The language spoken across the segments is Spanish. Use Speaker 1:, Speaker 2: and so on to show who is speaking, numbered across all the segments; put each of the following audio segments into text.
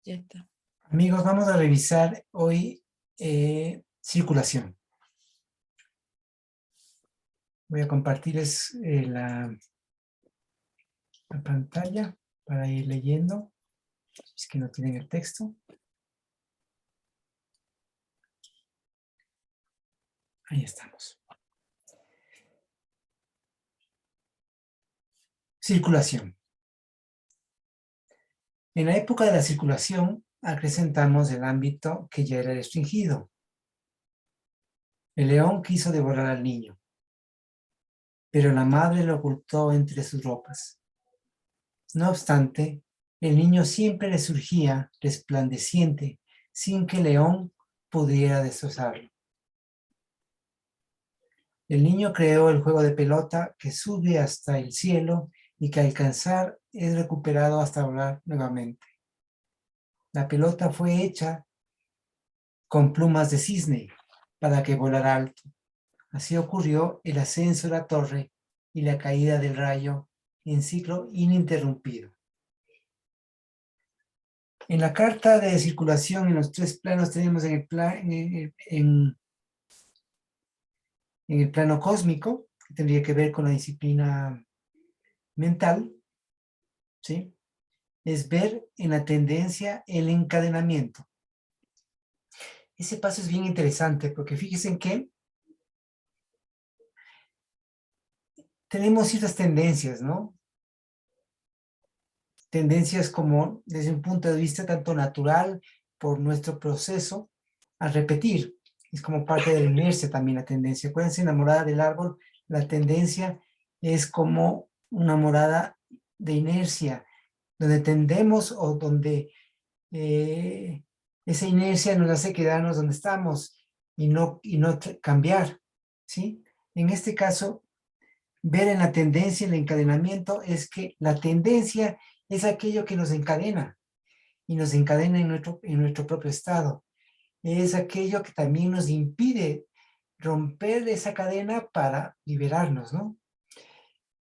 Speaker 1: Ya está.
Speaker 2: Amigos, vamos a revisar hoy circulación. Voy a compartirles la pantalla para ir leyendo, si es que no tienen el texto. Ahí estamos. Circulación. En la época de la circulación, acrecentamos el ámbito que ya era restringido. El león quiso devorar al niño, pero la madre lo ocultó entre sus ropas. No obstante, el niño siempre le surgía resplandeciente, sin que el león pudiera destrozarlo. El niño creó el juego de pelota que sube hasta el cielo y que al alcanzar es recuperado hasta volar nuevamente. La pelota fue hecha con plumas de cisne para que volara alto. Así ocurrió el ascenso de la torre y la caída del rayo en ciclo ininterrumpido. En la carta de circulación en los tres planos tenemos en el plano cósmico, que tendría que ver con la disciplina mental, ¿sí? Es ver en la tendencia el encadenamiento. Ese paso es bien interesante porque fíjense en que tenemos ciertas tendencias, ¿no? Tendencias como desde un punto de vista tanto natural por nuestro proceso a repetir. Es como parte de la inercia también la tendencia. Acuérdense, enamorada del árbol, la tendencia es como una morada de inercia, donde tendemos o donde esa inercia nos hace quedarnos donde estamos y no cambiar, ¿sí? En este caso, ver en la tendencia, el encadenamiento, es que la tendencia es aquello que nos encadena y nos encadena en nuestro propio estado. Es aquello que también nos impide romper esa cadena para liberarnos, ¿no?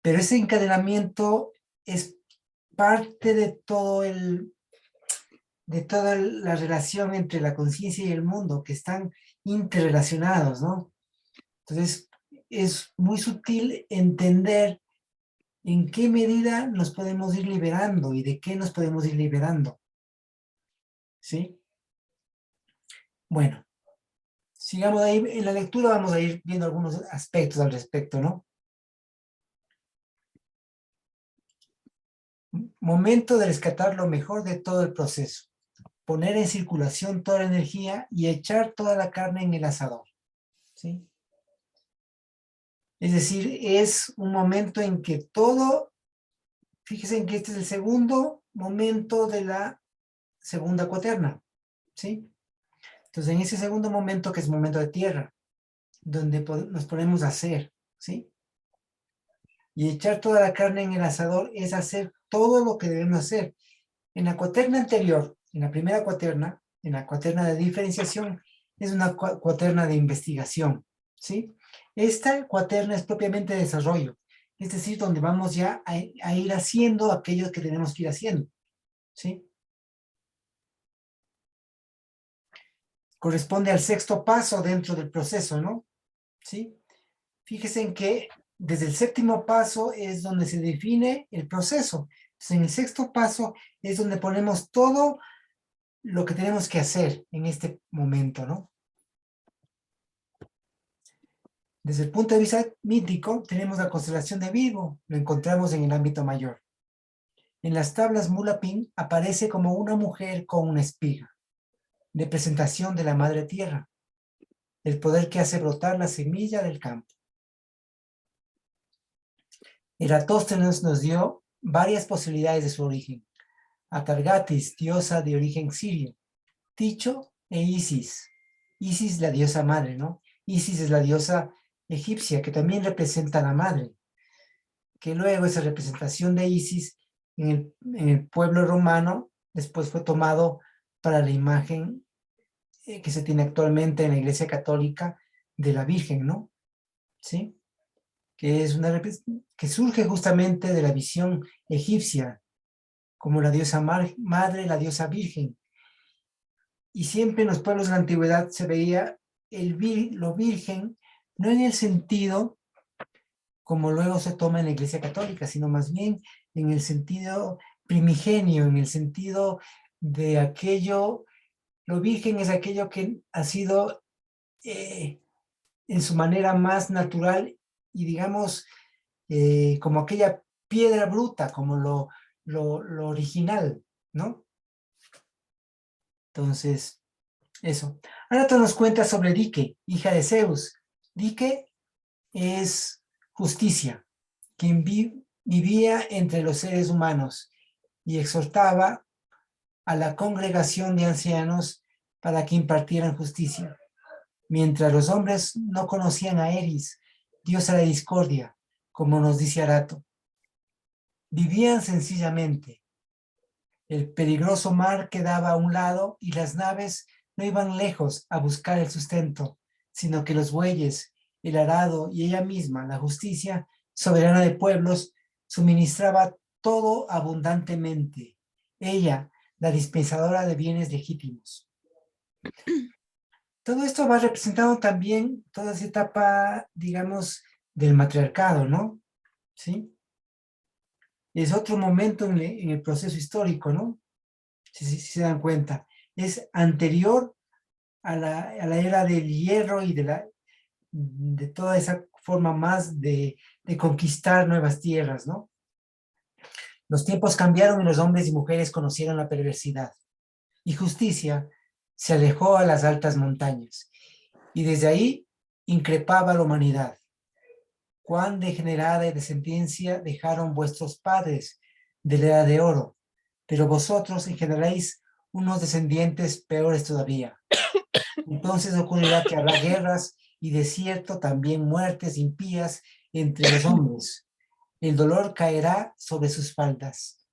Speaker 2: Pero ese encadenamiento es parte de toda la relación entre la conciencia y el mundo, que están interrelacionados, ¿no? Entonces, es muy sutil entender en qué medida nos podemos ir liberando y de qué nos podemos ir liberando, ¿sí? Bueno, sigamos ahí, en la lectura vamos a ir viendo algunos aspectos al respecto, ¿no? Momento de rescatar lo mejor de todo el proceso, poner en circulación toda la energía y echar toda la carne en el asador, ¿sí? Es decir, es un momento en que todo, fíjense en que este es el segundo momento de la segunda cuaterna, ¿sí? Entonces, en ese segundo momento, que es momento de tierra, donde nos ponemos a hacer, ¿sí? Y echar toda la carne en el asador es hacer todo lo que debemos hacer. En la cuaterna anterior, en la primera cuaterna, en la cuaterna de diferenciación, es una cuaterna de investigación, ¿sí? Esta cuaterna es propiamente de desarrollo, es decir, donde vamos ya a ir haciendo aquello que tenemos que ir haciendo, ¿sí? Corresponde al sexto paso dentro del proceso, ¿no? ¿Sí? Fíjense en que desde el séptimo paso es donde se define el proceso. Entonces, en el sexto paso es donde ponemos todo lo que tenemos que hacer en este momento, ¿no? Desde el punto de vista mítico, tenemos la constelación de Virgo, lo encontramos en el ámbito mayor. En las tablas Mulapin aparece como una mujer con una espiga, representación de la madre tierra, el poder que hace brotar la semilla del campo. Eratóstenes nos dio varias posibilidades de su origen. Atargatis, diosa de origen sirio, Ticho e Isis. Isis, la diosa madre, ¿no? Isis es la diosa egipcia, que también representa a la madre, que luego esa representación de Isis en el pueblo romano después fue tomado para la imagen que se tiene actualmente en la Iglesia Católica de la Virgen, ¿no? ¿Sí? Que es que surge justamente de la visión egipcia, como la diosa madre, la diosa virgen, y siempre en los pueblos de la antigüedad se veía lo virgen, no en el sentido como luego se toma en la Iglesia Católica, sino más bien en el sentido primigenio, en el sentido de aquello, lo virgen es aquello que ha sido en su manera más natural y digamos como aquella piedra bruta, como lo original, ¿no? Entonces, eso. Ahora tú nos cuentas sobre Dike, hija de Zeus. Dike es justicia, quien vivía entre los seres humanos y exhortaba a la congregación de ancianos para que impartieran justicia. Mientras los hombres no conocían a Eris, Dios de la discordia, como nos dice Arato. Vivían sencillamente. El peligroso mar quedaba a un lado y las naves no iban lejos a buscar el sustento, sino que los bueyes, el arado y ella misma, la justicia soberana de pueblos, suministraba todo abundantemente. Ella, la dispensadora de bienes legítimos. Todo esto va representando también toda esa etapa, digamos, del matriarcado, ¿no? ¿Sí? Es otro momento en el proceso histórico, ¿no? Si se dan cuenta. Es anterior a la era del hierro y de toda esa forma más de conquistar nuevas tierras, ¿no? Los tiempos cambiaron y los hombres y mujeres conocieron la perversidad. Y justicia se alejó a las altas montañas. Y desde ahí increpaba a la humanidad. Cuán degenerada y de sentencia dejaron vuestros padres de la edad de oro, pero vosotros engendraréis unos descendientes peores todavía. Entonces ocurrirá que habrá guerras y desierto, también muertes impías entre los hombres. El dolor caerá sobre sus faltas.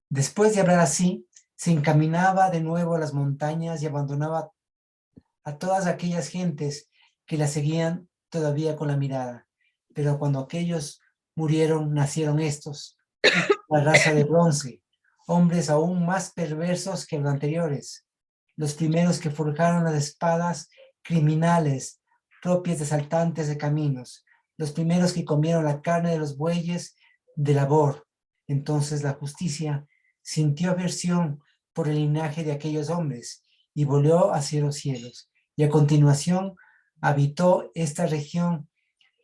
Speaker 2: Después de hablar así, se encaminaba de nuevo a las montañas y abandonaba a todas aquellas gentes que la seguían todavía con la mirada. Pero cuando aquellos murieron, nacieron estos, la raza de bronce, hombres aún más perversos que los anteriores, los primeros que forjaron las espadas criminales propias de asaltantes de caminos, los primeros que comieron la carne de los bueyes de labor. Entonces la justicia sintió aversión por el linaje de aquellos hombres y volvió hacia los cielos. Y a continuación habitó esta región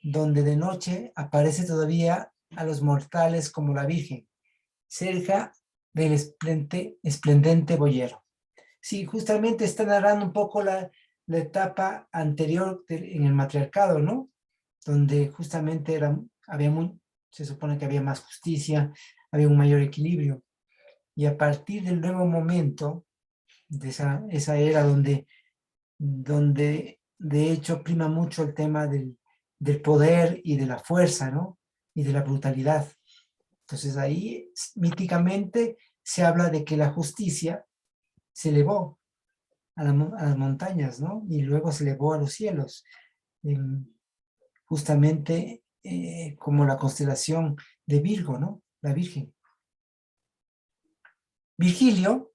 Speaker 2: donde de noche aparece todavía a los mortales como la Virgen, cerca del esplendente boyero. Sí, justamente está narrando un poco la etapa anterior en el matriarcado, ¿no? Donde justamente se supone que había más justicia, había un mayor equilibrio. Y a partir del nuevo momento, de esa era donde de hecho prima mucho el tema del poder y de la fuerza, ¿no? Y de la brutalidad. Entonces ahí míticamente se habla de que la justicia se elevó a las montañas, ¿no? Y luego se elevó a los cielos, justamente como la constelación de Virgo, ¿no? La Virgen. Virgilio,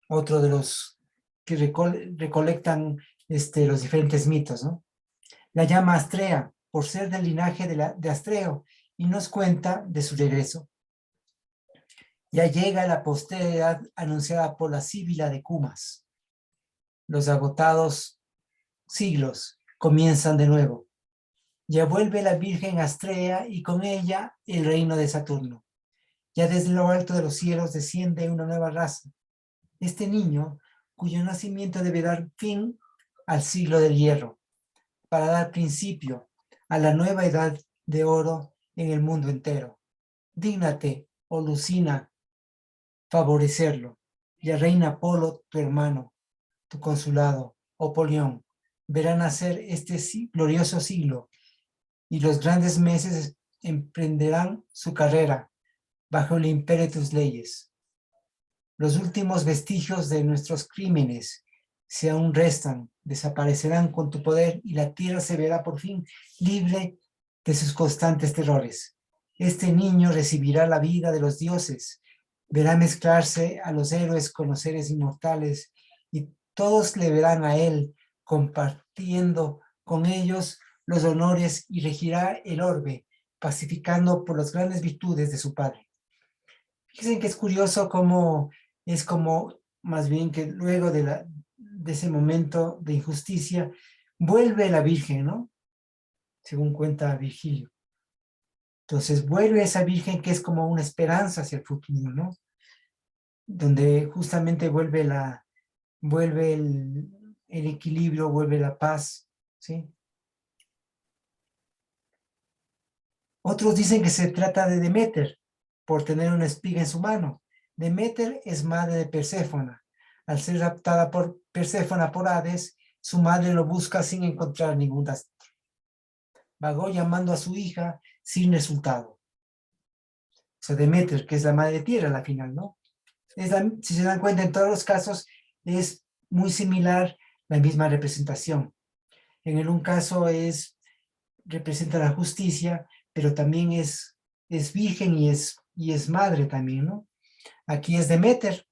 Speaker 2: otro de los que recolectan los diferentes mitos, ¿no? La llama Astrea, por ser del linaje de Astreo, y nos cuenta de su regreso. Ya llega la posteridad anunciada por la Síbila de Cumas. Los agotados siglos comienzan de nuevo. Ya vuelve la Virgen Astrea y con ella el reino de Saturno. Ya desde lo alto de los cielos desciende una nueva raza. Este niño, cuyo nacimiento debe dar fin al siglo del hierro, para dar principio a la nueva edad de oro en el mundo entero. Dígnate, oh Lucina, favorecerlo. Ya reina Apolo, tu hermano, tu consulado, oh Polión, verá nacer este glorioso siglo, y los grandes meses emprenderán su carrera bajo el imperio de tus leyes. Los últimos vestigios de nuestros crímenes, si aún restan, desaparecerán con tu poder y la tierra se verá por fin libre de sus constantes terrores. Este niño recibirá la vida de los dioses, verá mezclarse a los héroes con los seres inmortales y todos le verán a él compartiendo con ellos los honores y regirá el orbe, pacificando por las grandes virtudes de su padre. Fíjense que es curioso cómo es como, más bien que luego de ese momento de injusticia, vuelve la Virgen, ¿no? Según cuenta Virgilio. Entonces vuelve esa Virgen que es como una esperanza hacia el futuro, ¿no? Donde justamente vuelve el equilibrio, vuelve la paz, ¿sí? Otros dicen que se trata de Deméter, por tener una espiga en su mano. Deméter es madre de Perséfona. Al ser raptada por Perséfona por Hades, su madre lo busca sin encontrar ningún rastro. Vagó llamando a su hija sin resultado. O sea, Deméter, que es la madre tierra a la final, ¿no? Si se dan cuenta, en todos los casos es muy similar la misma representación. En un caso representa la justicia, pero también es virgen y es madre también, ¿no? Aquí es Deméter,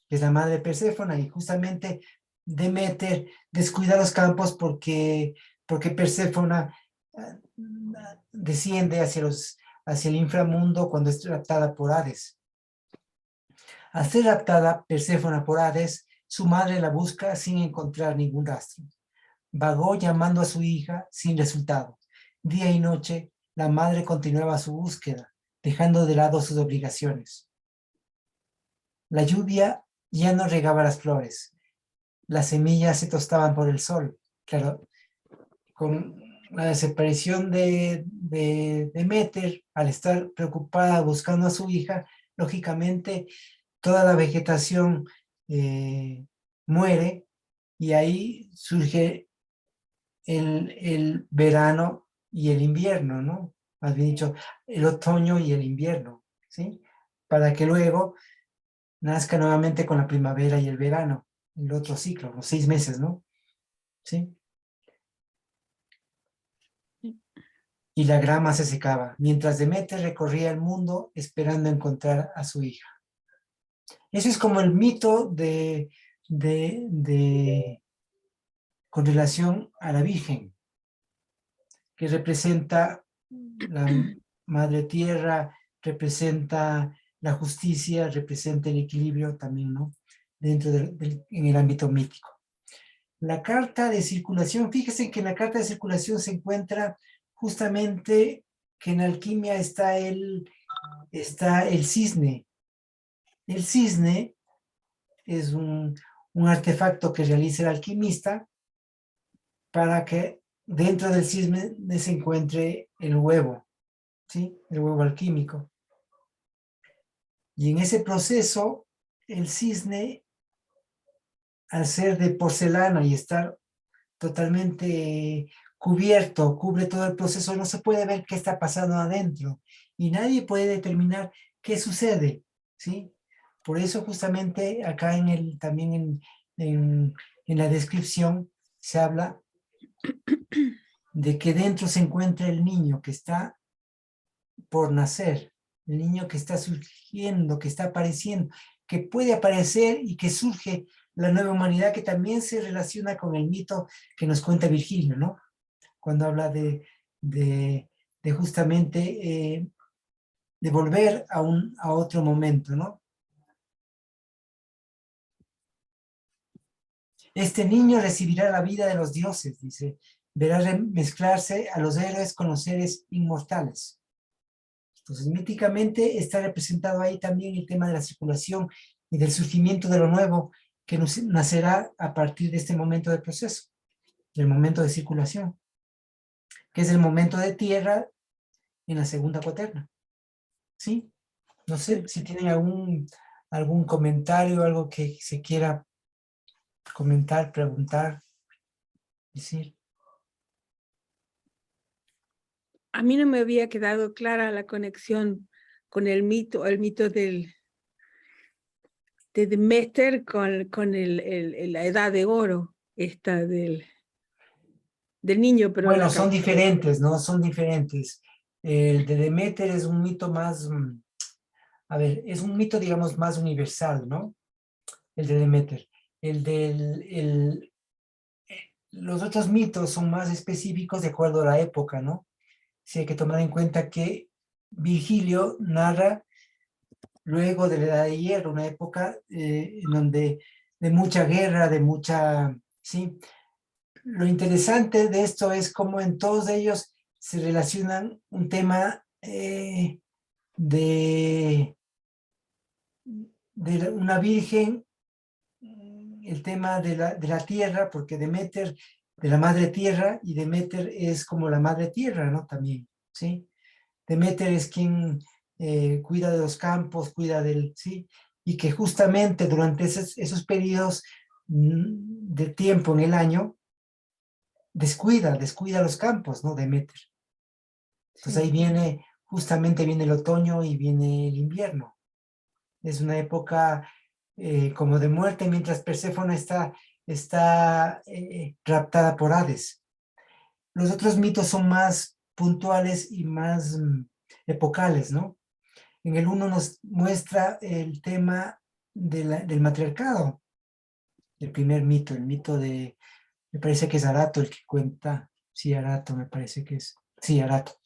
Speaker 2: que es la madre de Perséfona, y justamente Deméter descuida los campos porque Perséfona desciende hacia el inframundo cuando es raptada por Hades. Al ser raptada Perséfona por Hades, su madre la busca sin encontrar ningún rastro. Vagó llamando a su hija sin resultado. Día y noche, la madre continuaba su búsqueda, dejando de lado sus obligaciones. La lluvia ya no regaba las flores. Las semillas se tostaban por el sol. Claro, con la desaparición de Deméter, al estar preocupada buscando a su hija, lógicamente toda la vegetación muere y ahí surge el verano y el invierno, ¿no? Más bien dicho, el otoño y el invierno, ¿sí? Para que luego nazca nuevamente con la primavera y el verano, el otro ciclo, los 6 meses, ¿no? ¿Sí? Y la grama se secaba, mientras Demeter recorría el mundo esperando encontrar a su hija. Eso es como el mito con relación a la Virgen, que representa la Madre Tierra, representa la justicia, representa el equilibrio también, ¿no? Dentro en el ámbito mítico. La carta de circulación, fíjese que en la carta de circulación se encuentra justamente que en alquimia está el cisne. El cisne es un artefacto que realiza el alquimista para que dentro del cisne se encuentre el huevo, ¿sí? El huevo alquímico. Y en ese proceso, el cisne, al ser de porcelana y estar totalmente cubierto, cubre todo el proceso, no se puede ver qué está pasando adentro y nadie puede determinar qué sucede, ¿sí? Por eso justamente acá también en la descripción se habla de que dentro se encuentra el niño que está por nacer, el niño que está surgiendo, que está apareciendo, que puede aparecer y que surge la nueva humanidad, que también se relaciona con el mito que nos cuenta Virgilio, ¿no? Cuando habla de justamente de volver a otro momento, ¿no? Este niño recibirá la vida de los dioses, dice, verá mezclarse a los héroes con los seres inmortales. Entonces, míticamente está representado ahí también el tema de la circulación y del surgimiento de lo nuevo que nacerá a partir de este momento del proceso, del momento de circulación, que es el momento de tierra en la segunda cuaterna. ¿Sí? No sé si tienen algún comentario, algo que se quiera comentar, preguntar, decir.
Speaker 1: A mí no me había quedado clara la conexión con el mito de Deméter con la edad de oro, esta del niño, pero
Speaker 2: Bueno, son diferentes, ¿no? Son diferentes. El de Deméter es un mito a ver, es un mito, digamos, más universal, ¿no? El de Demeter. Los otros mitos son más específicos de acuerdo a la época, ¿no? Sí, hay que tomar en cuenta que Virgilio narra luego de la Edad de Hierro, una época en donde de mucha guerra, de mucha, ¿sí? Lo interesante de esto es cómo en todos ellos se relacionan un tema de una virgen, el tema de la tierra, porque Demeter, de la madre tierra, y Demeter es como la madre tierra, ¿no? También, ¿sí? Demeter es quien cuida de los campos, cuida del, ¿sí? Y que justamente durante esos periodos de tiempo en el año, descuida los campos, ¿no? Demeter. Entonces ahí viene, justamente viene el otoño y viene el invierno. Es una época como de muerte, mientras Perséfone está raptada por Hades. Los otros mitos son más puntuales y más epocales, ¿no? En el uno nos muestra el tema del matriarcado, el primer mito, el mito de, me parece que es Arato el que cuenta, sí, Arato me parece que es, sí, Arato,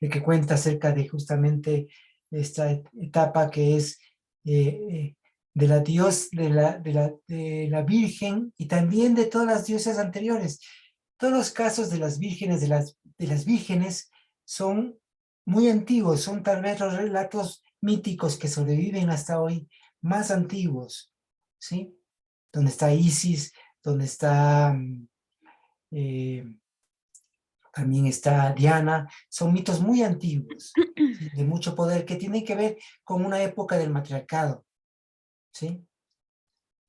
Speaker 2: el que cuenta acerca de justamente esta etapa que es de la dios, de la virgen y también de todas las diosas anteriores. Todos los casos de las vírgenes, de las vírgenes son muy antiguos, son tal vez los relatos míticos que sobreviven hasta hoy, más antiguos, ¿sí? Donde está Isis, donde está eh, también está Diana, son mitos muy antiguos, ¿sí? De mucho poder, que tienen que ver con una época del matriarcado, ¿sí?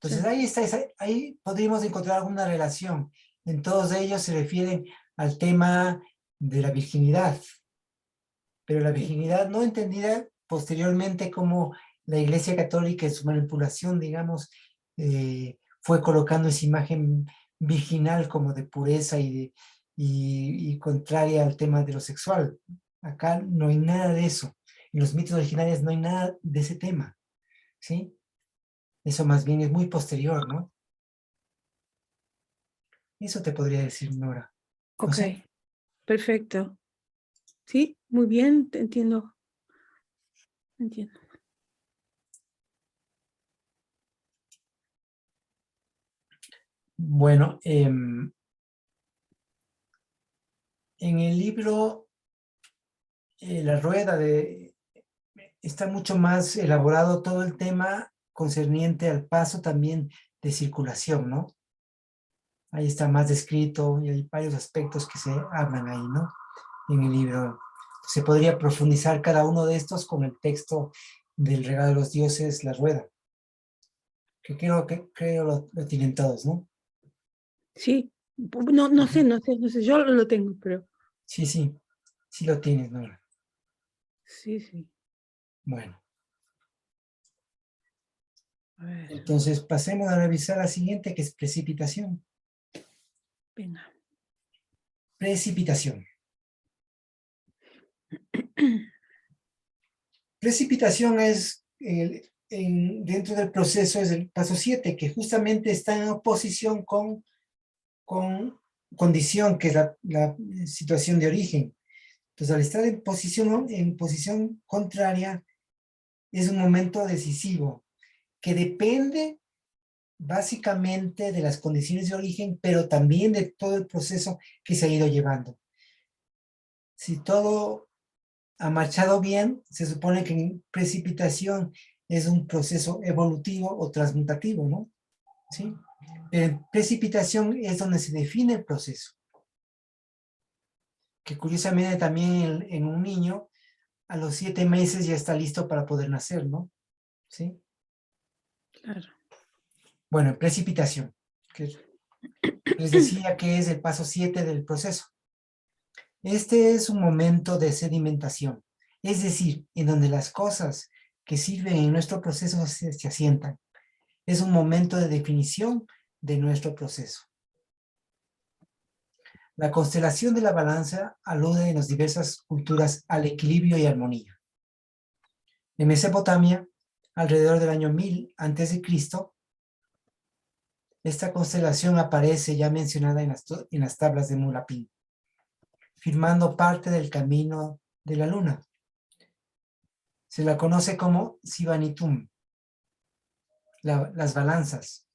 Speaker 2: Entonces ahí está, ahí podríamos encontrar alguna relación. En todos ellos se refieren al tema de la virginidad, pero la virginidad no entendida posteriormente como la Iglesia Católica en su manipulación, digamos, fue colocando esa imagen virginal como de pureza y contraria al tema de lo sexual. Acá no hay nada de eso. En los mitos originales no hay nada de ese tema, ¿sí? Eso más bien es muy posterior, ¿no? Eso te podría decir, Nora. No
Speaker 1: Ok,
Speaker 2: sé.
Speaker 1: perfecto. Sí, muy bien, te entiendo. Entiendo.
Speaker 2: Bueno, en el libro La Rueda está mucho más elaborado todo el tema concerniente al paso también de circulación, ¿no? Ahí está más descrito y hay varios aspectos que se hablan ahí, ¿no? En el libro. Se podría profundizar cada uno de estos con el texto del Regalo de los Dioses, La Rueda, que creo lo tienen todos, ¿no?
Speaker 1: Sí, no, no sé, no sé, no sé, yo lo tengo, pero
Speaker 2: Sí, sí lo tienes, ¿no?
Speaker 1: sí, sí.
Speaker 2: Bueno,
Speaker 1: A ver,
Speaker 2: entonces pasemos a revisar la siguiente, que es precipitación.
Speaker 1: venga.
Speaker 2: Precipitación. Precipitación es, dentro del proceso, es el paso 7, que justamente está en oposición con condición, que es la situación de origen. Entonces, al estar en posición contraria, es un momento decisivo, que depende básicamente de las condiciones de origen, pero también de todo el proceso que se ha ido llevando. Si todo ha marchado bien, se supone que en precipitación es un proceso evolutivo o transmutativo, ¿no? ¿Sí? Pero en precipitación es donde se define el proceso, que curiosamente también en un niño a los 7 meses ya está listo para poder nacer, ¿no? ¿Sí?
Speaker 1: Claro.
Speaker 2: Bueno, en precipitación, que les decía que es el paso 7 del proceso. Este es un momento de sedimentación, es decir, en donde las cosas que sirven en nuestro proceso se asientan. Es un momento de definición de nuestro proceso. La constelación de la balanza alude en las diversas culturas al equilibrio y armonía. En Mesopotamia, alrededor del año 1000 a.C., esta constelación aparece ya mencionada en las tablas de Mulapin, firmando parte del camino de la luna. Se la conoce como Sibanitum, las balanzas.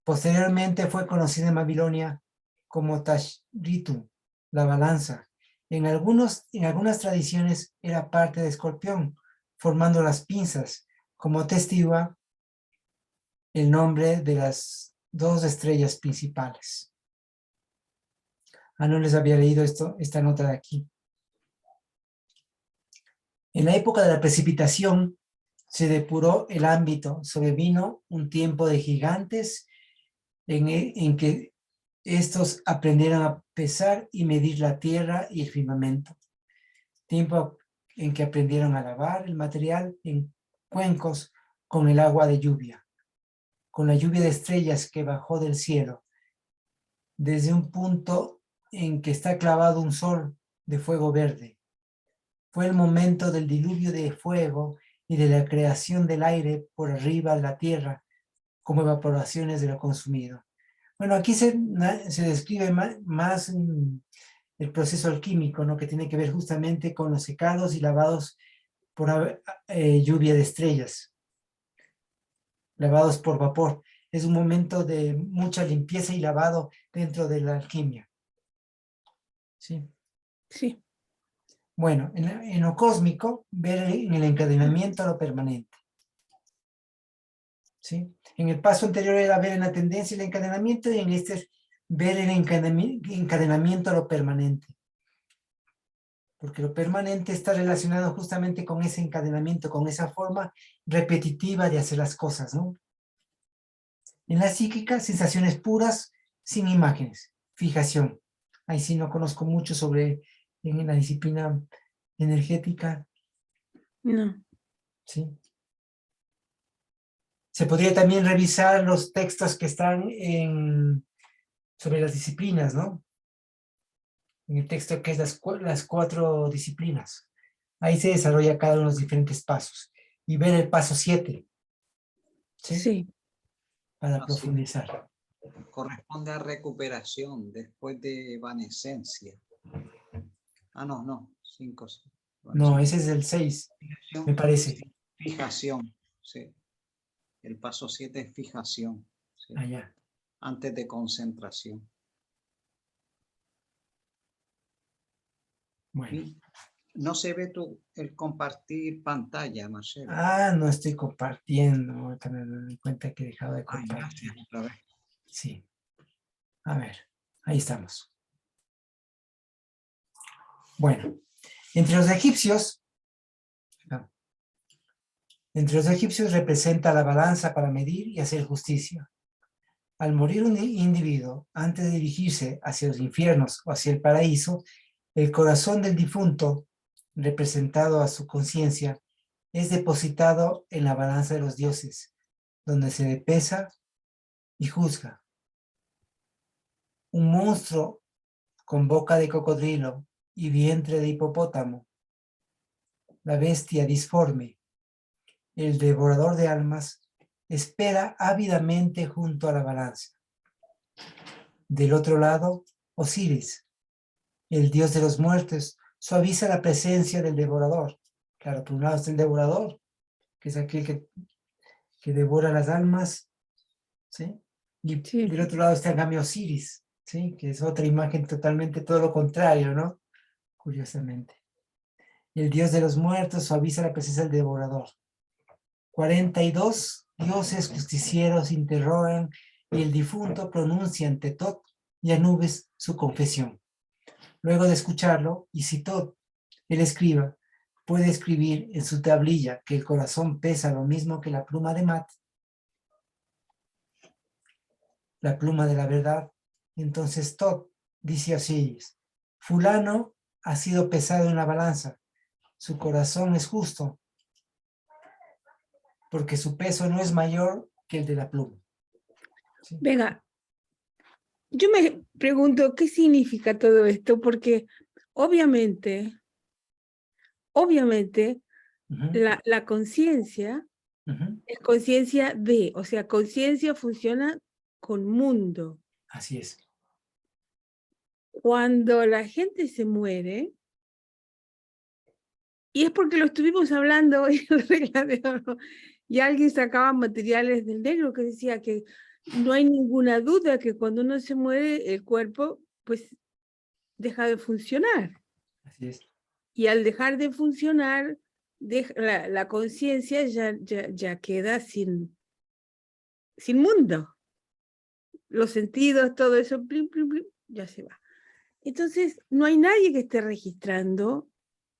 Speaker 2: Posteriormente fue conocida en Babilonia como Tashritu, la balanza. En algunas tradiciones era parte de Escorpión, formando las pinzas, como atestigua el nombre de las dos estrellas principales. No les había leído esta nota de aquí. En la época de la precipitación se depuró el ámbito, sobrevino un tiempo de gigantes en que estos aprendieron a pesar y medir la tierra y el firmamento. Tiempo en que aprendieron a lavar el material en cuencos con el agua de lluvia, con la lluvia de estrellas que bajó del cielo, desde un punto en que está clavado un sol de fuego verde. Fue el momento del diluvio de fuego y de la creación del aire por arriba de la tierra como evaporaciones de lo consumido. Bueno, aquí se describe más el proceso alquímico, ¿no? Que tiene que ver justamente con los secados y lavados por lluvia de estrellas, lavados por vapor. Es un momento de mucha limpieza y lavado dentro de la alquimia. ¿Sí?
Speaker 1: Sí.
Speaker 2: Bueno, en lo cósmico, ver en el encadenamiento a lo permanente. ¿Sí? En el paso anterior era ver en la tendencia y el encadenamiento, y en este es ver el encadenamiento a lo permanente. Porque lo permanente está relacionado justamente con ese encadenamiento, con esa forma repetitiva de hacer las cosas, ¿no? En la psíquica, sensaciones puras, sin imágenes, fijación. Ahí sí no conozco mucho en la disciplina energética.
Speaker 1: No.
Speaker 2: ¿Sí? Se podría también revisar los textos que están sobre las disciplinas, ¿no? En el texto que es las 4 disciplinas. Ahí se desarrolla cada uno de los diferentes pasos. Y ver el paso 7. ¿Sí?
Speaker 1: Sí.
Speaker 2: Para profundizar.
Speaker 3: Corresponde a recuperación después de evanescencia. No, 5.
Speaker 2: No, ese es el 6, me parece.
Speaker 3: Fijación, sí. El paso 7 es fijación. ¿Sí?
Speaker 2: Allá.
Speaker 3: Antes de concentración.
Speaker 2: Bueno.
Speaker 3: No se ve el compartir pantalla, Marcelo.
Speaker 2: No estoy compartiendo. Ahorita me doy cuenta que he dejado de compartir.
Speaker 3: Otra vez.
Speaker 2: Sí. A ver, ahí estamos. Bueno, entre los egipcios representa la balanza para medir y hacer justicia. Al morir un individuo, antes de dirigirse hacia los infiernos o hacia el paraíso, el corazón del difunto, representado a su conciencia, es depositado en la balanza de los dioses, donde se pesa y juzga. Un monstruo con boca de cocodrilo y vientre de hipopótamo, la bestia disforme, el devorador de almas, espera ávidamente junto a la balanza. Del otro lado, Osiris, el dios de los muertos, suaviza la presencia del devorador. Claro, por un lado está el devorador, que es aquel que devora las almas, ¿sí? Y
Speaker 1: Sí.
Speaker 2: del otro lado está en cambio Osiris, ¿sí? Que es otra imagen totalmente todo lo contrario, ¿no? Curiosamente. El dios de los muertos suaviza la presencia del devorador. 42 dioses justicieros interrogan y el difunto pronuncia ante Tot y Anubis su confesión. Luego de escucharlo, y si Tot, el escriba, puede escribir en su tablilla que el corazón pesa lo mismo que la pluma de Mat, la pluma de la verdad, entonces Tot dice a Osiris: fulano ha sido pesado en la balanza, su corazón es justo, porque su peso no es mayor que el de la pluma. ¿Sí?
Speaker 1: Venga, yo me pregunto qué significa todo esto, porque obviamente,
Speaker 2: Ujú,
Speaker 1: La conciencia
Speaker 2: ujú.
Speaker 1: es conciencia de, o sea, conciencia funciona con mundo.
Speaker 2: Así es.
Speaker 1: Cuando la gente se muere, y es porque lo estuvimos hablando hoy en Regla de Oro, y alguien sacaba materiales del negro que decía que no hay ninguna duda que cuando uno se muere, el cuerpo pues deja de funcionar.
Speaker 2: Así es.
Speaker 1: Y al dejar de funcionar, la conciencia ya queda sin mundo. Los sentidos, todo eso, plim, plim, plim, ya se va. Entonces, no hay nadie que esté registrando,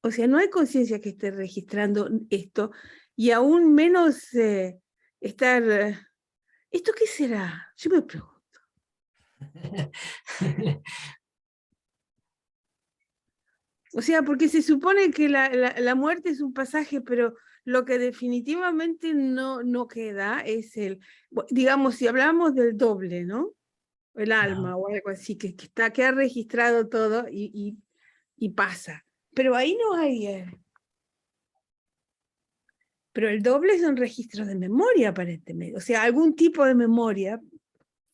Speaker 1: o sea, no hay conciencia que esté registrando esto, y aún menos estar... ¿esto qué será? Yo me pregunto. O sea, porque se supone que la muerte es un pasaje, pero lo que definitivamente no queda es digamos, si hablamos del doble, ¿no? El
Speaker 2: Ajá.
Speaker 1: alma o algo así, que ha registrado todo y pasa. Pero ahí no hay... pero el doble es un registro de memoria, aparentemente. O sea, algún tipo de memoria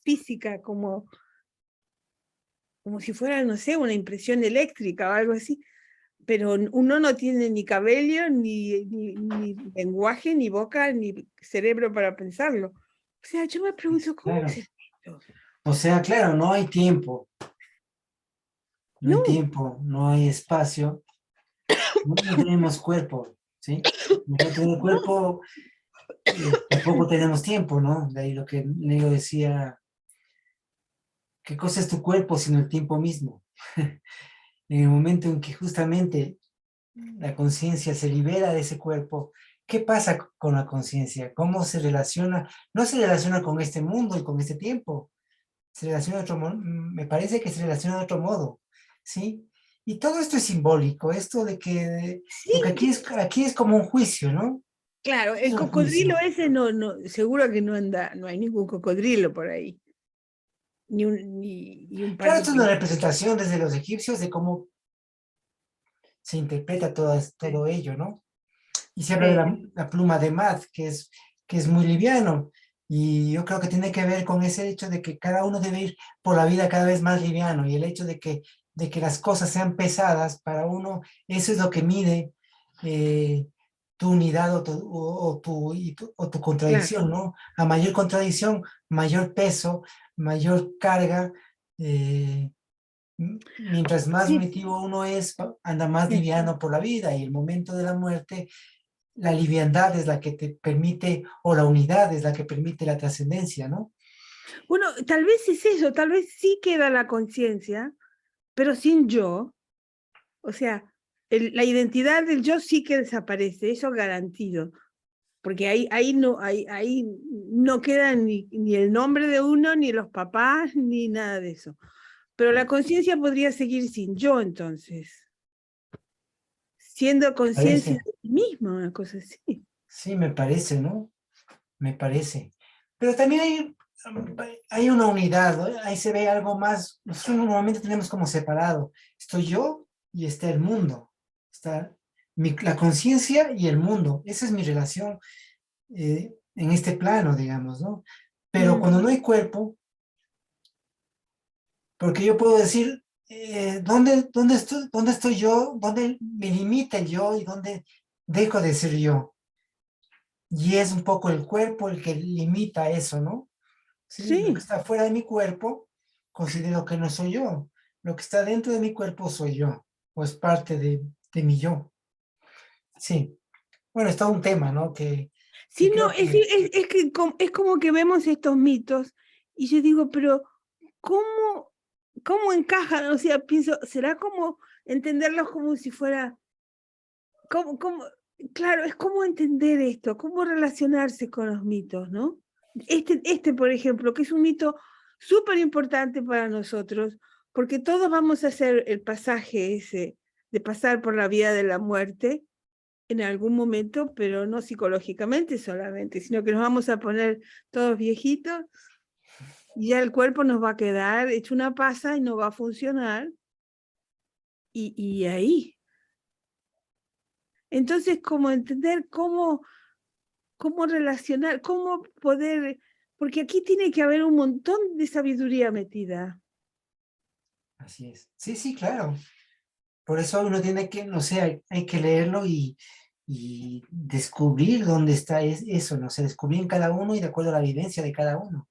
Speaker 1: física, como si fuera, no sé, una impresión eléctrica o algo así. Pero uno no tiene ni cabello, ni lenguaje, ni boca, ni cerebro para pensarlo. O sea, yo me pregunto, ¿cómo
Speaker 2: Claro.
Speaker 1: es esto?
Speaker 2: O sea, claro, no hay tiempo, no hay
Speaker 1: No,
Speaker 2: tiempo, no hay espacio, no tenemos cuerpo, ¿sí? No tenemos
Speaker 1: no.
Speaker 2: cuerpo, tampoco tenemos tiempo, ¿no? De ahí lo que Leo decía, ¿qué cosa es tu cuerpo sino el tiempo mismo? En el momento en que justamente la conciencia se libera de ese cuerpo, ¿qué pasa con la conciencia? ¿Cómo se relaciona? No se relaciona con este mundo y con este tiempo, se relaciona de otro modo, me parece que se relaciona de otro modo, ¿sí? Y todo esto es simbólico, esto de que, porque
Speaker 1: Sí,
Speaker 2: aquí es como un juicio, ¿no?
Speaker 1: claro,
Speaker 2: Es
Speaker 1: el
Speaker 2: un
Speaker 1: cocodrilo
Speaker 2: juicio.
Speaker 1: ese seguro que no anda, no hay ningún cocodrilo por ahí, ni un par
Speaker 2: Claro,
Speaker 1: de
Speaker 2: esto es una
Speaker 1: pingüinos.
Speaker 2: representación desde los egipcios de cómo se interpreta todo ello, ¿no? Y se habla de la pluma de Mad, que es muy liviano. Y yo creo que tiene que ver con ese hecho de que cada uno debe ir por la vida cada vez más liviano. Y el hecho de que las cosas sean pesadas para uno, eso es lo que mide tu unidad o tu
Speaker 1: Claro,
Speaker 2: contradicción, ¿no? A mayor contradicción, mayor peso, mayor carga. eh, Mientras más
Speaker 1: sí,
Speaker 2: unitivo uno es, anda más
Speaker 1: sí.
Speaker 2: liviano por la vida y el momento de la muerte, la liviandad es la que te permite, o la unidad es la que permite la trascendencia, ¿no?
Speaker 1: Bueno, tal vez es eso, tal vez sí queda la conciencia, pero sin yo. O sea, la identidad del yo sí que desaparece, eso garantido, porque ahí no queda ni el nombre de uno, ni los papás, ni nada de eso. Pero la conciencia podría seguir sin yo entonces, siendo conciencia
Speaker 2: Parece,
Speaker 1: de sí misma, una cosa así.
Speaker 2: sí, me parece, ¿no? Me parece. Pero también hay una unidad, ¿no? Ahí se ve algo más. Nosotros normalmente tenemos como separado. Estoy yo y está el mundo. Está la conciencia y el mundo. Esa es mi relación en este plano, digamos, ¿no? Pero
Speaker 1: Mm,
Speaker 2: cuando no hay cuerpo, porque yo puedo decir, dónde estoy yo? ¿Dónde me limita el yo y dónde dejo de ser yo? Y es un poco el cuerpo el que limita eso, ¿no? ¿Sí? Lo que
Speaker 1: sí,
Speaker 2: está fuera de mi cuerpo, considero que no soy yo. Lo que está dentro de mi cuerpo soy yo, o es parte de mi yo. Sí. Bueno, es todo un tema, ¿no? Que
Speaker 1: sí, no,
Speaker 2: creo que
Speaker 1: es que es como que vemos estos mitos y yo digo, pero ¿cómo, cómo encajan? O sea, pienso, ¿será como entenderlos como si fuera, cómo, claro, es como entender esto, cómo relacionarse con los mitos, ¿no? Por ejemplo, que es un mito súper importante para nosotros, porque todos vamos a hacer el pasaje ese de pasar por la vía de la muerte en algún momento, pero no psicológicamente solamente, sino que nos vamos a poner todos viejitos y ya el cuerpo nos va a quedar hecho una pasa y no va a funcionar. Y ahí, Entonces, como entender cómo relacionar, cómo poder, porque aquí tiene que haber un montón de sabiduría metida.
Speaker 2: Así es. Sí, sí, claro. Por eso uno tiene que, no sé, hay que leerlo y descubrir dónde está eso, no sé, descubrir en cada uno y de acuerdo a la vivencia de cada uno.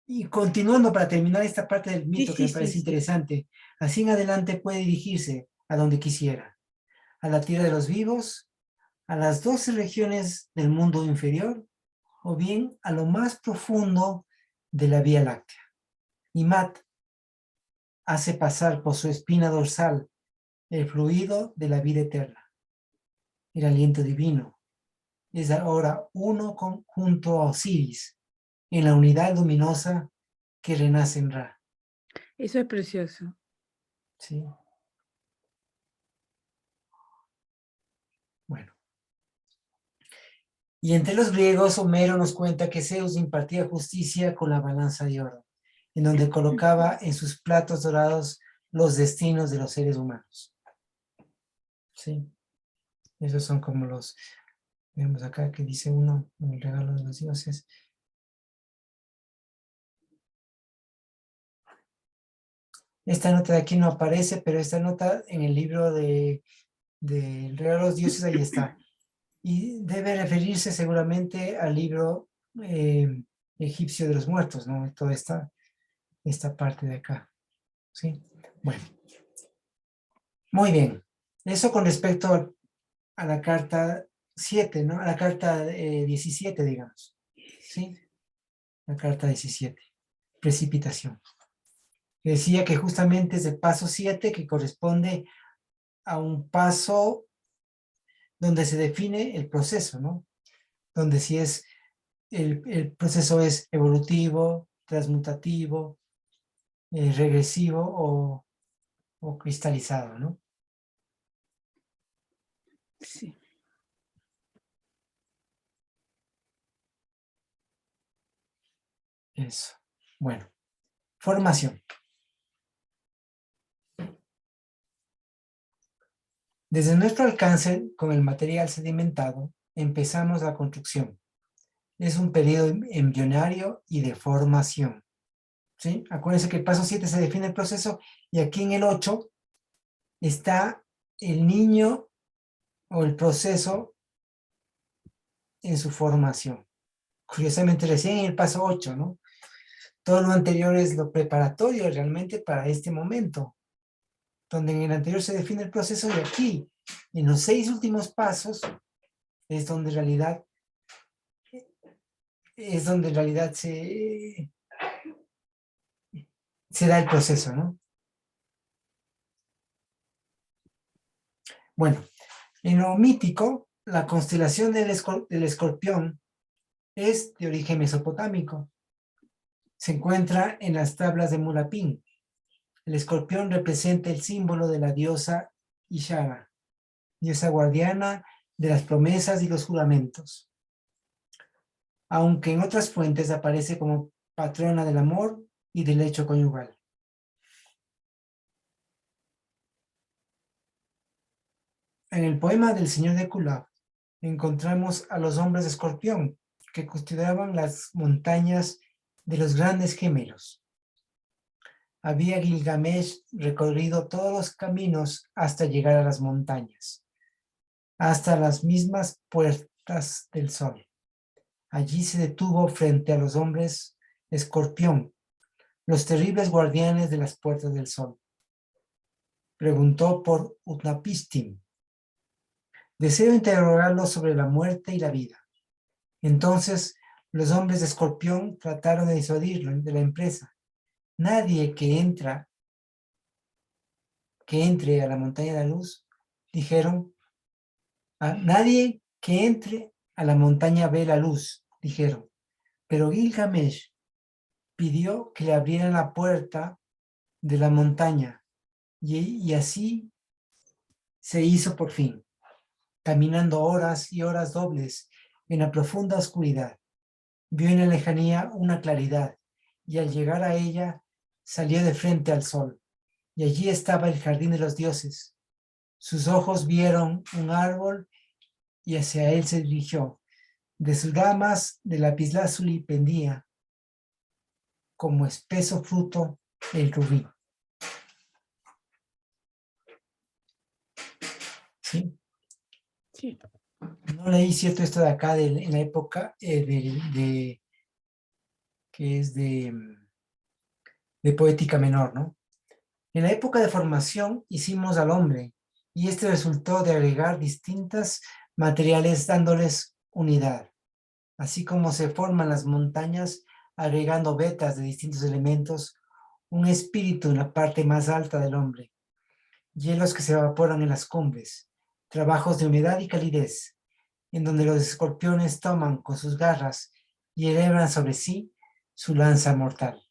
Speaker 2: Y continuando para terminar esta parte del
Speaker 1: Sí,
Speaker 2: mito que
Speaker 1: sí,
Speaker 2: me
Speaker 1: sí,
Speaker 2: parece
Speaker 1: sí.
Speaker 2: interesante, así en adelante puede dirigirse a donde quisiera, a la tierra de los vivos, a las 12 regiones del mundo inferior, o bien a lo más profundo de la Vía Láctea. Y Matt hace pasar por su espina dorsal el fluido de la vida eterna, el aliento divino. Es ahora uno junto a Osiris, en la unidad luminosa que renace en Ra.
Speaker 1: Eso es precioso.
Speaker 2: ¿Sí? Bueno. Y entre los griegos, Homero nos cuenta que Zeus impartía justicia con la balanza de oro, en donde colocaba en sus platos dorados los destinos de los seres humanos. ¿Sí? Esos son como los, vemos acá que dice uno, en el regalo de los dioses. Esta nota de aquí no aparece, pero esta nota en el libro de regalo de los dioses ahí está. Y debe referirse seguramente al libro egipcio de los muertos, ¿no? Toda esta parte de acá. ¿Sí? Bueno. Muy bien. Eso con respecto a la carta 7, ¿no? A la carta 17, digamos. ¿Sí? La carta 17. Precipitación. Decía que justamente es el paso 7 que corresponde a un paso donde se define el proceso, ¿no? Donde si es el proceso es evolutivo, transmutativo, regresivo o cristalizado, ¿no?
Speaker 1: Sí.
Speaker 2: Eso. Bueno, formación. Desde nuestro alcance con el material sedimentado, empezamos la construcción. Es un periodo embrionario y de formación. ¿Sí? Acuérdense que el paso 7 se define el proceso y aquí en el 8 está el niño o el proceso en su formación. Curiosamente, recién en el paso 8, ¿no? Todo lo anterior es lo preparatorio realmente para este momento, donde en el anterior se define el proceso y aquí, en los 6 últimos pasos, es donde en realidad se da el proceso, ¿no? Bueno, en lo mítico, la constelación del escorpión es de origen mesopotámico. Se encuentra en las tablas de Mulapín. El escorpión representa el símbolo de la diosa Ishara, diosa guardiana de las promesas y los juramentos. Aunque en otras fuentes aparece como patrona del amor y del hecho conyugal. En el poema del Señor de Kulab encontramos a los hombres de escorpión que custodiaban las montañas de los grandes gemelos. Había Gilgamesh recorrido todos los caminos hasta llegar a las montañas, hasta las mismas puertas del sol. Allí se detuvo frente a los hombres escorpión, los terribles guardianes de las puertas del sol. Preguntó por Utnapishtim. Deseo interrogarlo sobre la muerte y la vida. Entonces, los hombres de escorpión trataron de disuadirlo de la empresa. Nadie que entre a la montaña de la luz, dijeron, nadie que entre a la montaña ve la luz, dijeron. Pero Gilgamesh pidió que le abrieran la puerta de la montaña y así se hizo por fin, caminando horas y horas dobles en la profunda oscuridad. Vio en la lejanía una claridad y al llegar a ella salió de frente al sol y allí estaba el jardín de los dioses. Sus ojos vieron un árbol y hacia él se dirigió. De sus ramas de lapislázuli pendía, como espeso fruto, el rubí. ¿Sí?
Speaker 1: Sí.
Speaker 2: No leí cierto esto de acá en la época que es de poética menor, ¿no? En la época de formación hicimos al hombre y este resultó de agregar distintos materiales dándoles unidad. Así como se forman las montañas agregando vetas de distintos elementos, un espíritu en la parte más alta del hombre, hielos que se evaporan en las cumbres, trabajos de humedad y calidez, en donde los escorpiones toman con sus garras y elevan sobre sí su lanza mortal.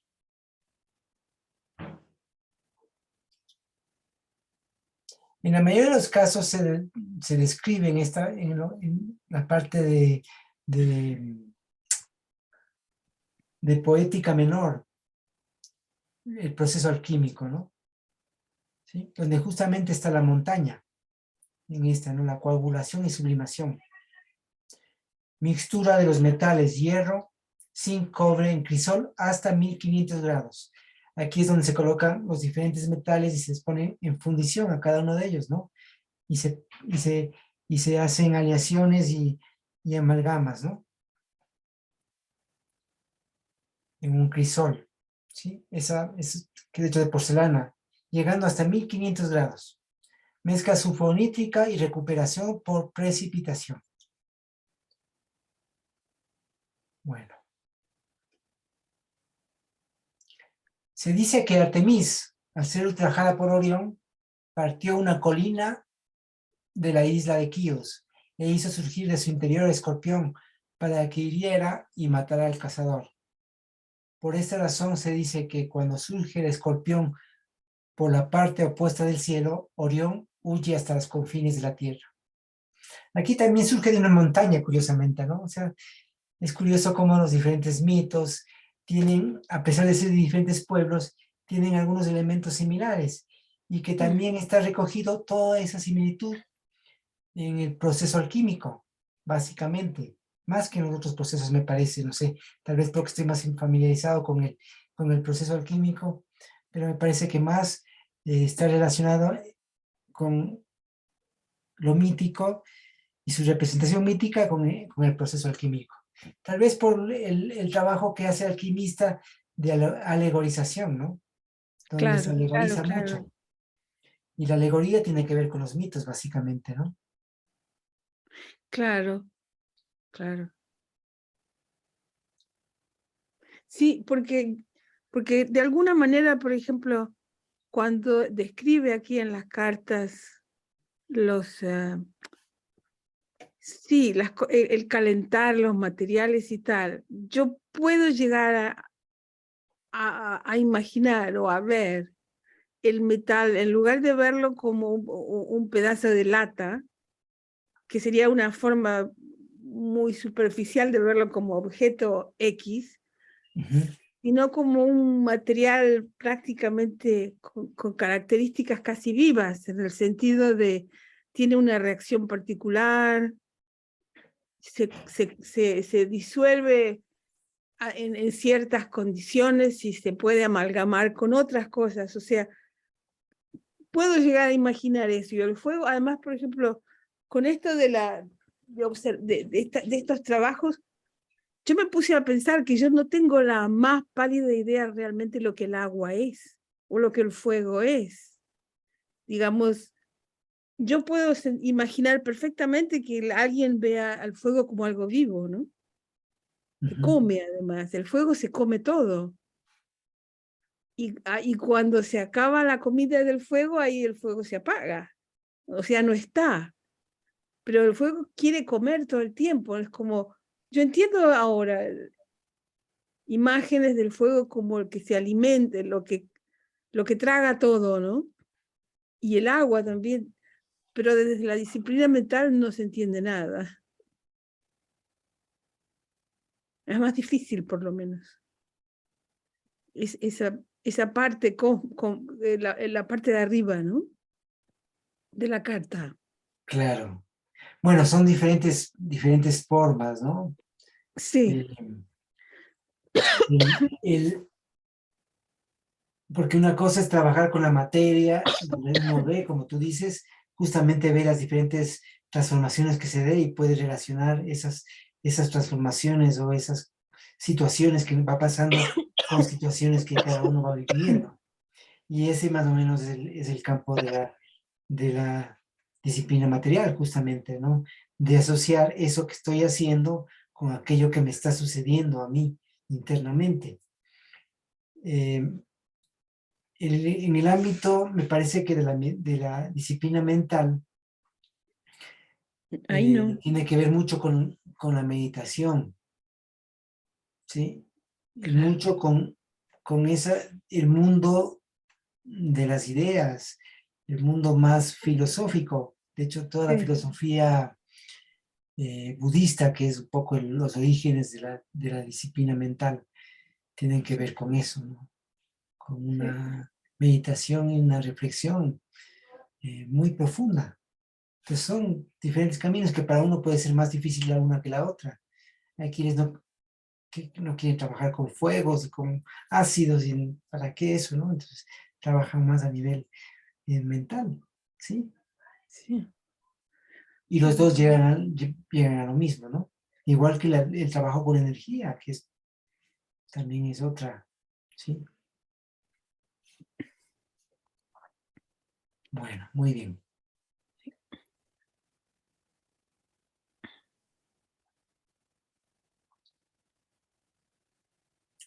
Speaker 2: En la mayoría de los casos se describe en la parte de poética menor, el proceso alquímico, ¿no? ¿Sí? Donde justamente está la montaña, en esta, ¿no? La coagulación y sublimación. Mixtura de los metales hierro, zinc, cobre en crisol hasta 1500 grados. Aquí es donde se colocan los diferentes metales y se les pone en fundición a cada uno de ellos, ¿no? Y se hacen aleaciones y amalgamas, ¿no? En un crisol, ¿sí? Esa es que es hecho de porcelana, llegando hasta 1500 grados. Mezcla sulfonítrica y recuperación por precipitación. Bueno. Se dice que Artemis, al ser ultrajada por Orión, partió una colina de la isla de Quíos e hizo surgir de su interior el escorpión para que hiriera y matara al cazador. Por esta razón se dice que cuando surge el escorpión por la parte opuesta del cielo, Orión huye hasta los confines de la tierra. Aquí también surge de una montaña, curiosamente, ¿no? O sea, es curioso cómo los diferentes mitos tienen, a pesar de ser de diferentes pueblos, tienen algunos elementos similares y que también está recogido toda esa similitud en el proceso alquímico, básicamente, más que en los otros procesos me parece, no sé, tal vez porque estoy más familiarizado con el proceso alquímico, pero me parece que más está relacionado con lo mítico y su representación mítica con el proceso alquímico. Tal vez por el trabajo que hace el alquimista de alegorización, ¿no? Donde se
Speaker 1: Claro, claro,
Speaker 2: alegoriza
Speaker 1: claro,
Speaker 2: mucho. Y la alegoría tiene que ver con los mitos, básicamente, ¿no?
Speaker 1: claro, claro. Sí, porque de alguna manera, por ejemplo, cuando describe aquí en las cartas los, sí, el calentar los materiales y tal, yo puedo llegar a imaginar o a ver el metal, en lugar de verlo como un pedazo de lata, que sería una forma muy superficial de verlo como objeto X,
Speaker 2: Ujú.
Speaker 1: sino como un material prácticamente con características casi vivas, en el sentido de tiene una reacción particular, se disuelve en ciertas condiciones y se puede amalgamar con otras cosas. O sea, puedo llegar a imaginar eso. Y el fuego, además, por ejemplo, con esto de estos trabajos, yo me puse a pensar que yo no tengo la más pálida idea realmente lo que el agua es o lo que el fuego es. Digamos, yo puedo imaginar perfectamente que alguien vea al fuego como algo vivo, ¿no? Que
Speaker 2: Ujú.
Speaker 1: come además, el fuego se come todo. Y cuando se acaba la comida del fuego, ahí el fuego se apaga, o sea, no está. Pero el fuego quiere comer todo el tiempo, es como, yo entiendo ahora imágenes del fuego como el que se alimente, lo que traga todo, ¿no? Y el agua también, pero desde la disciplina mental no se entiende nada. Es más difícil, por lo menos. Esa parte la parte de arriba, ¿no? de la carta.
Speaker 2: Claro. Bueno, son diferentes formas, ¿no?
Speaker 1: Sí,
Speaker 2: Eh, el- el- porque una cosa es trabajar con la materia, donde uno ve, como tú dices, justamente ve las diferentes transformaciones que se dé y puede relacionar esas transformaciones o esas situaciones que va pasando con situaciones que cada uno va viviendo. Y ese más o menos es el campo de la disciplina material, justamente, ¿no? De asociar eso que estoy haciendo con aquello que me está sucediendo a mí internamente. Eh, en el ámbito, me parece que de la disciplina mental,
Speaker 1: ahí no.
Speaker 2: tiene que ver mucho con la meditación, ¿sí? Y
Speaker 1: Claro.
Speaker 2: mucho con el mundo de las ideas, el mundo más filosófico. De hecho, toda la
Speaker 1: Sí,
Speaker 2: filosofía budista, que es un poco los orígenes de la disciplina mental, tienen que ver con eso, ¿no? Con
Speaker 1: sí,
Speaker 2: una meditación y una reflexión muy profunda. Entonces son diferentes caminos que para uno puede ser más difícil la una que la otra. Hay quienes que no quieren trabajar con fuegos y con ácidos, y ¿para qué eso, no? Entonces trabajan más a nivel mental, ¿sí?
Speaker 1: sí,
Speaker 2: Y los dos llegan a lo mismo, ¿no? Igual que el trabajo con energía, también es otra, ¿sí? Bueno, muy bien.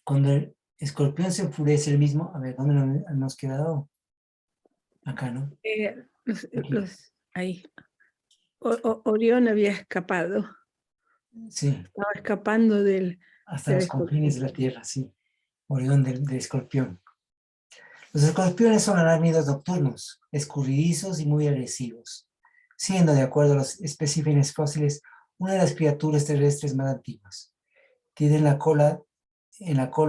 Speaker 2: Cuando el escorpión se enfurece el mismo, a ver, ¿dónde hemos quedado? Acá, ¿no? Aquí.
Speaker 1: ahí. Orión había escapado,
Speaker 2: Sí,
Speaker 1: estaba escapando
Speaker 2: hasta
Speaker 1: del
Speaker 2: los confines
Speaker 1: escorpión.
Speaker 2: de la Tierra, sí. Orión del escorpión. Los escorpiones son arácnidos nocturnos, escurridizos y muy agresivos, siendo, de acuerdo a los especímenes fósiles, una de las criaturas terrestres más antiguas. Tiene en la cola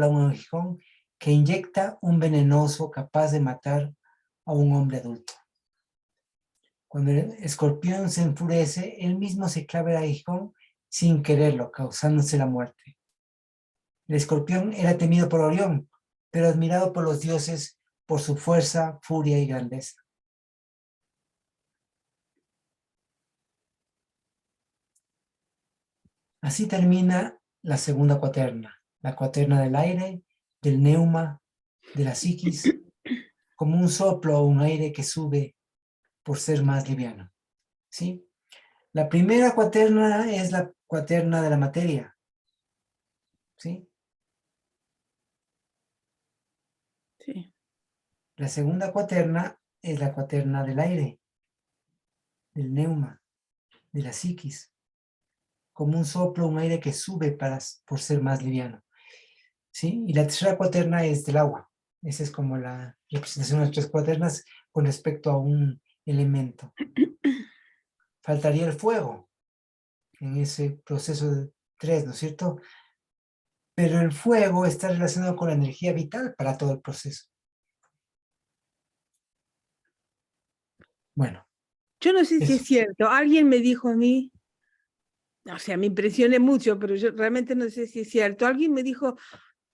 Speaker 2: un aguijón que inyecta un venenoso capaz de matar a un hombre adulto. Cuando el escorpión se enfurece, él mismo se clava el aguijón sin quererlo, causándose la muerte. El escorpión era temido por Orión, pero admirado por los dioses por su fuerza, furia y grandeza. Así termina la segunda cuaterna, la cuaterna del aire, del neuma, de la psiquis, como un soplo o un aire que sube por ser más liviano. ¿Sí? La primera cuaterna es la cuaterna de la materia. ¿Sí?
Speaker 1: Sí,
Speaker 2: La segunda cuaterna es la cuaterna del aire, del neuma, de la psiquis, como un soplo, un aire que sube por ser más liviano. ¿Sí? Y la tercera cuaterna es del agua. Esa es como la representación de las tres cuaternas con respecto a un elemento. Faltaría el fuego en ese proceso de tres, ¿no es cierto? Pero el fuego está relacionado con la energía vital para todo el proceso. Bueno,
Speaker 1: yo no sé si
Speaker 2: eso.
Speaker 1: es cierto, alguien me dijo a mí, o sea, me impresioné mucho, pero yo realmente no sé si es cierto, alguien me dijo,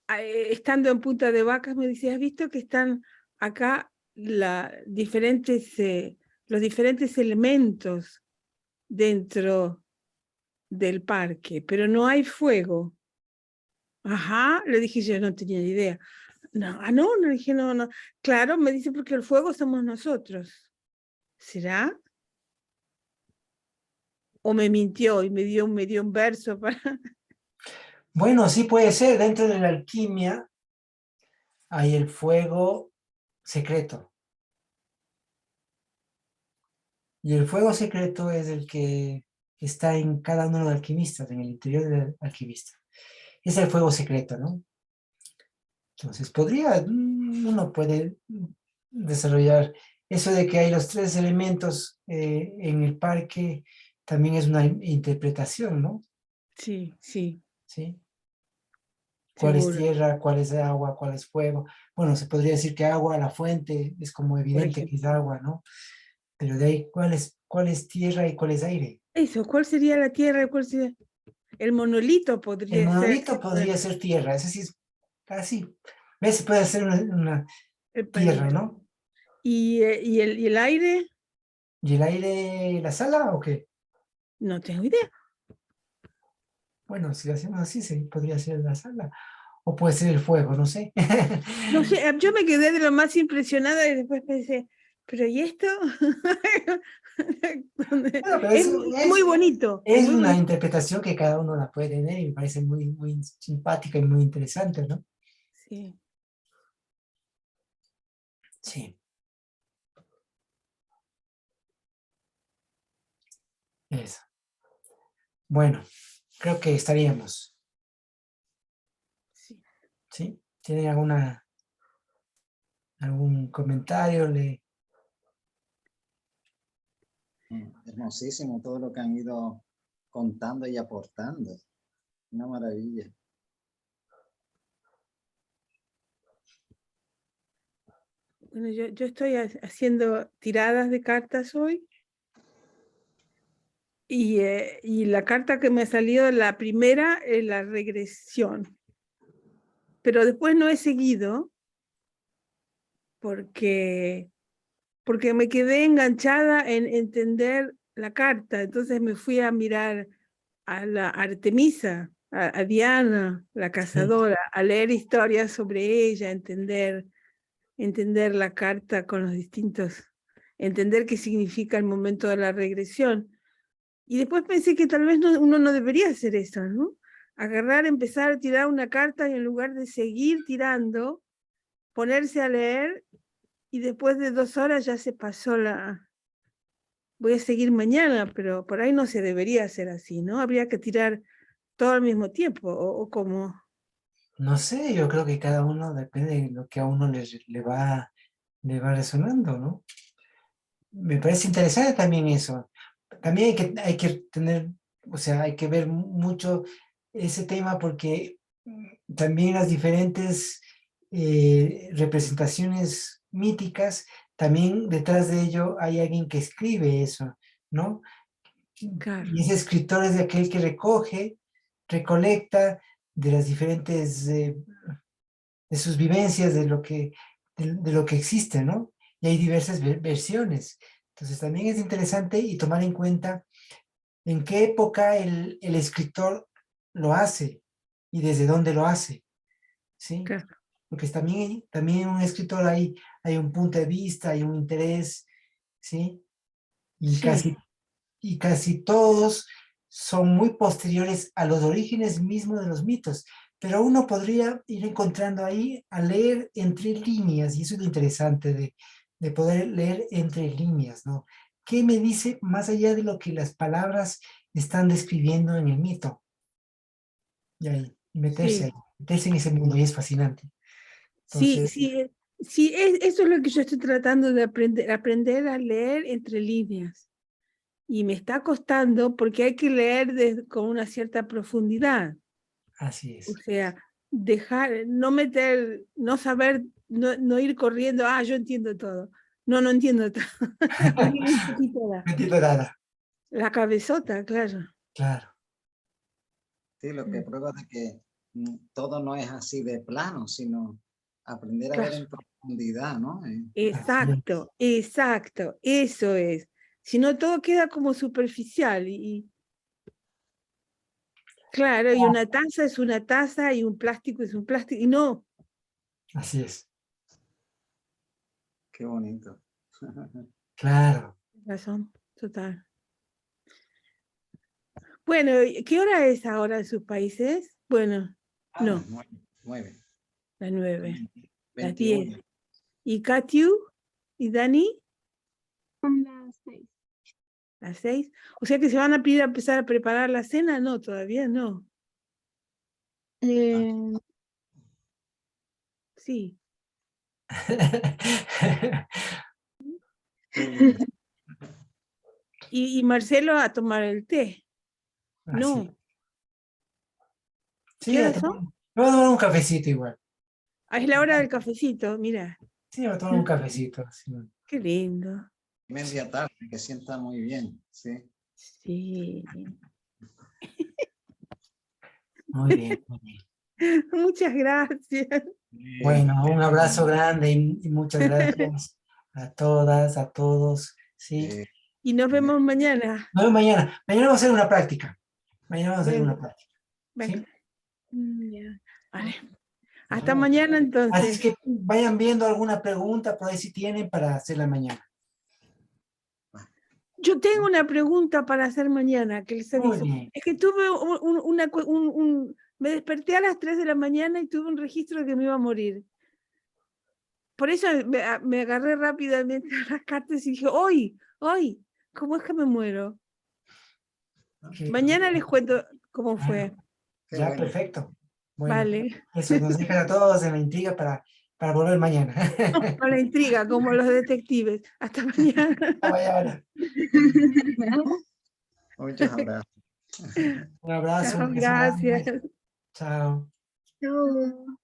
Speaker 1: estando en Punta de Vacas, me dice, ¿has visto que están acá los diferentes elementos dentro del parque, pero no hay fuego? Ajá, le dije, yo no tenía ni idea. No, no, dije, no, no. Claro, me dice, porque el fuego somos nosotros. ¿Será? O me mintió y me dio un verso para...
Speaker 2: Bueno, sí puede ser. Dentro de la alquimia hay el fuego secreto. Y el fuego secreto es el que está en cada uno de los alquimistas, en el interior del alquimista. Es el fuego secreto, ¿no? Entonces, uno puede desarrollar eso de que hay los tres elementos en el parque, también es una interpretación, ¿no?
Speaker 1: Sí, sí,
Speaker 2: ¿Sí? ¿Cuál es
Speaker 1: seguro,
Speaker 2: tierra? ¿Cuál es agua? ¿Cuál es fuego? Bueno, se podría decir que agua, la fuente, es como
Speaker 1: por
Speaker 2: evidente que es
Speaker 1: ejemplo.
Speaker 2: agua, ¿no? Pero de ahí, ¿cuál es tierra y cuál es aire?
Speaker 1: Eso, ¿cuál sería la tierra? ¿Cuál sería? El monolito
Speaker 2: El
Speaker 1: podría ser
Speaker 2: monolito podría ser tierra, ese sí es casi, ¿ves? Puede ser una
Speaker 1: el
Speaker 2: tierra,
Speaker 1: palito.
Speaker 2: ¿no?
Speaker 1: ¿Y el aire?
Speaker 2: ¿Y el aire, la sala o qué?
Speaker 1: No tengo idea.
Speaker 2: Bueno, si lo hacemos así, podría ser la sala. O puede ser el fuego, no sé.
Speaker 1: No sé, yo me quedé de lo más impresionada y después pensé, ¿pero y esto?
Speaker 2: Bueno, pero
Speaker 1: Es
Speaker 2: eso
Speaker 1: muy bonito, es
Speaker 2: es
Speaker 1: muy
Speaker 2: una
Speaker 1: bonito.
Speaker 2: interpretación que cada uno la puede tener y me parece muy, muy simpática y muy interesante, ¿no?
Speaker 1: Sí.
Speaker 2: Sí, eso. Bueno, creo que estaríamos,
Speaker 1: Sí.
Speaker 2: ¿sí? ¿Tienen algún comentario?
Speaker 3: Hermosísimo todo lo que han ido contando y aportando. Una maravilla.
Speaker 1: Bueno, yo estoy haciendo tiradas de cartas hoy y la carta que me ha salido, la primera es la regresión, pero después no he seguido porque, porque me quedé enganchada en entender la carta, entonces me fui a mirar a la Artemisa, a Diana, la
Speaker 2: Sí,
Speaker 1: cazadora, a leer historias sobre ella, entender la carta con los distintos, entender qué significa el momento de la regresión. Y después pensé que tal vez uno no debería hacer eso, ¿no? Agarrar, empezar a tirar una carta y en lugar de seguir tirando, ponerse a leer y después de 2 horas ya se pasó la... Voy a seguir mañana, pero por ahí no se debería hacer así, ¿no? Habría que tirar todo al mismo tiempo, o como...
Speaker 2: no sé, yo creo que cada uno depende de lo que a uno le va resonando, ¿no? Me parece interesante también eso. También hay que tener, o sea, hay que ver mucho ese tema porque también las diferentes representaciones míticas, también detrás de ello hay alguien que escribe eso, ¿no?
Speaker 1: Claro,
Speaker 2: Y ese escritor es de aquel que recolecta de las diferentes, de sus vivencias, de lo que existe, ¿no? Y hay diversas versiones. Entonces también es interesante y tomar en cuenta en qué época el escritor lo hace y desde dónde lo hace, ¿sí?
Speaker 1: claro.
Speaker 2: Porque también en un escritor hay un punto de vista, hay un interés, ¿sí? Y
Speaker 1: Sí,
Speaker 2: casi todos son muy posteriores a los orígenes mismos de los mitos, pero uno podría ir encontrando ahí a leer entre líneas, y eso es lo interesante de poder leer entre líneas, ¿no? ¿Qué me dice más allá de lo que las palabras están describiendo en el mito? Y ahí,
Speaker 1: sí.
Speaker 2: meterse en ese mundo, y es fascinante.
Speaker 1: Sí,
Speaker 2: Entonces,
Speaker 1: sí, sí, eso es lo que yo estoy tratando de aprender a leer entre líneas. Y me está costando porque hay que leer con una cierta profundidad.
Speaker 2: así
Speaker 1: O
Speaker 2: es.
Speaker 1: sea, dejar, no meter, no saber, no ir corriendo, yo entiendo todo. No, no entiendo todo. Entiendo un poquito
Speaker 2: No entiendo nada,
Speaker 1: la cabezota, claro.
Speaker 2: claro.
Speaker 3: Sí, lo que
Speaker 1: Mm,
Speaker 3: prueba de que todo no es así de plano, sino aprender a ver
Speaker 1: claro,
Speaker 3: en profundidad, ¿no?
Speaker 2: Así es.
Speaker 1: exacto, exacto, eso es. Si no, todo queda como superficial claro, y una taza es una taza y un plástico es un plástico, y no,
Speaker 2: Así es.
Speaker 3: Qué bonito.
Speaker 2: Claro.
Speaker 1: razón, total. Bueno, ¿qué hora es ahora en sus países? Bueno,
Speaker 3: Las
Speaker 1: no,
Speaker 3: 9,
Speaker 1: las 9, las 10.
Speaker 3: 21.
Speaker 1: ¿Y Katyu y Dani?
Speaker 4: Son las 6.
Speaker 1: Las 6. O sea que se van a pedir a empezar a preparar la cena, no, todavía no.
Speaker 4: Eh,
Speaker 1: Sí.
Speaker 3: Qué bien.
Speaker 1: Y Marcelo a tomar el té.
Speaker 2: Así.
Speaker 1: No. ¿Qué
Speaker 2: Sí,
Speaker 1: horas son?
Speaker 2: me voy a tomar un cafecito igual.
Speaker 1: Es la hora del cafecito, mira.
Speaker 2: Sí, me voy a tomar un cafecito. Sí.
Speaker 1: Qué lindo.
Speaker 3: media tarde, que sienta muy bien, sí.
Speaker 1: Sí.
Speaker 2: Muy bien, muy bien.
Speaker 1: Muchas gracias.
Speaker 2: Bueno, un abrazo grande y muchas gracias a todas, a todos. Sí.
Speaker 1: Y nos vemos mañana.
Speaker 2: Nos vemos mañana. Mañana vamos a hacer una práctica. Mañana vamos a hacer
Speaker 1: Venga,
Speaker 2: una práctica.
Speaker 1: venga.
Speaker 2: ¿Sí?
Speaker 4: Ya.
Speaker 1: Vale.
Speaker 2: Nos
Speaker 1: Hasta
Speaker 2: vemos.
Speaker 1: mañana
Speaker 2: Así es
Speaker 1: entonces.
Speaker 2: que vayan viendo alguna pregunta por ahí si tienen para hacerla mañana.
Speaker 1: Yo tengo una pregunta para hacer mañana que les
Speaker 2: Muy
Speaker 1: aviso.
Speaker 2: bien.
Speaker 1: Es que tuve me desperté a las 3 de la mañana y tuve un registro de que me iba a morir. Por eso me agarré rápidamente a las cartas y dije, hoy, ¿cómo es que me muero?
Speaker 2: Ok.
Speaker 1: Mañana les cuento cómo fue.
Speaker 3: Qué
Speaker 2: Ya,
Speaker 3: bueno.
Speaker 2: perfecto. Bueno,
Speaker 1: Vale.
Speaker 2: eso nos deja a todos en la intriga para volver mañana.
Speaker 1: Con la intriga, como los detectives. Hasta mañana.
Speaker 2: Vaya ahora.
Speaker 3: Muchas abrazos.
Speaker 2: Un abrazo,
Speaker 1: Chao,
Speaker 2: un beso grande.
Speaker 1: gracias.
Speaker 2: Chao.
Speaker 4: Chao.